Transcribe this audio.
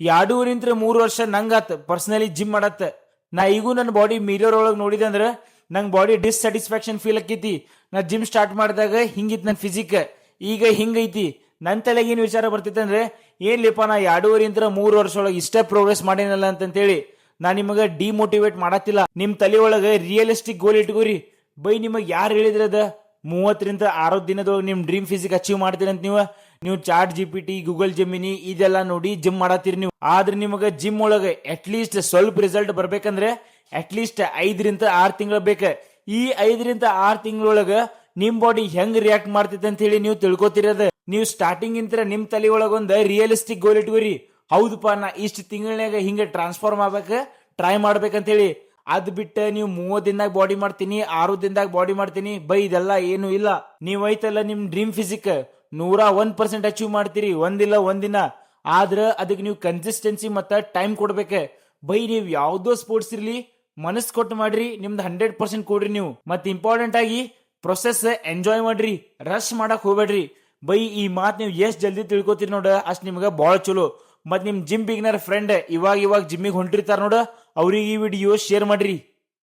ಎರಡೂವರಿಂತ್ರ 3 ವರ್ಷ ನಂಗಾತ್ personally gym ಮಾಡತ್ತ. ನಾ ಈಗೂ ನನ್ನ ಬಾಡಿ ಮಿರರ್ ಒಳಗೆ ನೋಡಿದೆ ಅಂದ್ರ ನಂಗೆ ಬಾಡಿ ಡಿಸ್ಸ್ಯಾಟಿಸ್ಫ್ಯಾಕ್ಷನ್ ಫೀಲ್ ಆಕೈತಿ. ನಾ ಜಿಮ್ ಸ್ಟಾರ್ಟ್ ಮಾಡಿದಾಗ ಹಿಂಗಿತ್ತು ನನ್ನ ಫಿಸಿಕ್, ಈಗ ಹಿಂಗೈತಿ. ನನ್ನ ತಲೆಗೆ ಏನು ವಿಚಾರ ಬರ್ತೈತೆ ಅಂದ್ರೆ, ಏನ್ಲಿಪ್ಪ ನಾ 2.5-3 ವರ್ಷ ಒಳಗೆ ಇಷ್ಟೇ ಪ್ರೋಗ್ರೆಸ್ ಮಾಡೇನಲ್ಲ ಅಂತೇಳಿ ನಾ ನಿಮಗೆ ಡಿಮೋಟಿವೇಟ್ ಮಾಡತ್ತಿಲ್ಲ. ನಿಮ್ ತಲೆ ಒಳಗೆ ರಿಯಲಿಸ್ಟಿಕ್ ಗೋಲ್ ಇಟ್ಕೋರಿ. ಬೈ ನಿಮಗೆ ಯಾರು ಹೇಳಿದ್ರದ 30-60 ದಿನದೊಳಗೆ ನಿಮ್ ಡ್ರೀಮ್ ಫಿಸಿಕ್ ಅಚೀವ್ ಮಾಡ್ತೀರಿ ಅಂತ? ನೀವು ಚಾಟ್ GPT, ಗೂಗಲ್ ಜೆಮಿನಿ ಇದೆಲ್ಲ ನೋಡಿ ಜಿಮ್ ಮಾಡತ್ತೀರಿ ನೀವು. ಆದ್ರೆ ನಿಮಗೆ ಜಿಮ್ ಒಳಗೆ ಅಟ್ಲೀಸ್ಟ್ ಸ್ವಲ್ಪ ರಿಸಲ್ಟ್ ಬರ್ಬೇಕಂದ್ರೆ ಅಟ್ಲೀಸ್ಟ್ 5-6 ತಿಂಗಳ ಬೇಕ. ಈ 5-6 ತಿಂಗಳೊಳಗ ನಿಮ್ ಬಾಡಿ ಹೆಂಗ್ ರಿಯಾಕ್ಟ್ ಮಾಡ್ತೈತೆ ಅಂತ ಹೇಳಿ ನೀವು ತಿಳ್ಕೊತಿರದ. ನೀವು ಸ್ಟಾರ್ಟಿಂಗ್ ಇಂತ್ರ ನಿಮ್ ತಲೆ ಒಳಗೊಂದು ರಿಯಲಿಸ್ಟಿಕ್ ಗೋಲ್ ಇಟ್ಕೋರಿ. ಹೌದಪ್ಪ, ನಾ ಇಷ್ಟು ತಿಂಗಳಾಗ ಹಿಂಗೆ ಟ್ರಾನ್ಸ್ಫಾರ್ಮ್ ಆಗ್ಬೇಕು, ಟ್ರೈ ಮಾಡ್ಬೇಕಂತ ಹೇಳಿ. ಅದ್ ಬಿಟ್ಟ ನೀವು 30 ದಿನದಾಗ ಬಾಡಿ ಮಾಡ್ತೀನಿ, 6 ದಿನದಾಗ ಬಾಡಿ ಮಾಡ್ತೀನಿ, ಬೈ ಇದೆಲ್ಲ ಏನು ಇಲ್ಲ. ನೀವ್ ಐತಲ್ಲ ನಿಮ್ ಡ್ರೀಮ್ ಫಿಸಿಕ್ 101% ಅಚೀವ್ ಮಾಡ್ತೀರಿ ಒಂದಿಲ್ಲ ಒಂದಿನ. ಆದ್ರ ಅದಕ್ಕೆ ನೀವು ಕನ್ಸಿಸ್ಟೆನ್ಸಿ ಮತ್ತ ಟೈಮ್ ಕೊಡ್ಬೇಕ. ಬೈ ನೀವು ಯಾವ್ದೋ ಸ್ಪೋರ್ಟ್ಸ್ ಇರ್ಲಿ, ಮನಸ್ ಕೊಟ್ಟು ಮಾಡ್ರಿ, ನಿಮ್ದು 100% ಕೊಡ್ರಿ ನೀವು. ಮತ್ ಇಂಪಾರ್ಟೆಂಟ್ ಆಗಿ ಪ್ರೊಸೆಸ್ ಎಂಜಾಯ್ ಮಾಡ್ರಿ, ರಶ್ ಮಾಡಕ್ ಹೋಗ್ಬೇಡ್ರಿ. ಬೈ ಈ ಮಾತ್ ನೀವು ಎಷ್ಟ್ ಜಲ್ದಿ ತಿಳ್ಕೊತೀರಿ ನೋಡ, ಅಷ್ಟ್ ನಿಮ್ಗ ಬಾಳ ಚಲೋ. ಮತ್ ನಿಮ್ ಜಿಮ್ ಬಿಗ್ನರ್ ಫ್ರೆಂಡ್ ಇವಾಗ ಜಿಮ್ಮಿಗೆ ಹೊಂಟಿರ್ತಾರ ನೋಡ, ಅವ್ರಿಗೆ ಈ ವಿಡಿಯೋ ಶೇರ್ ಮಾಡ್ರಿ.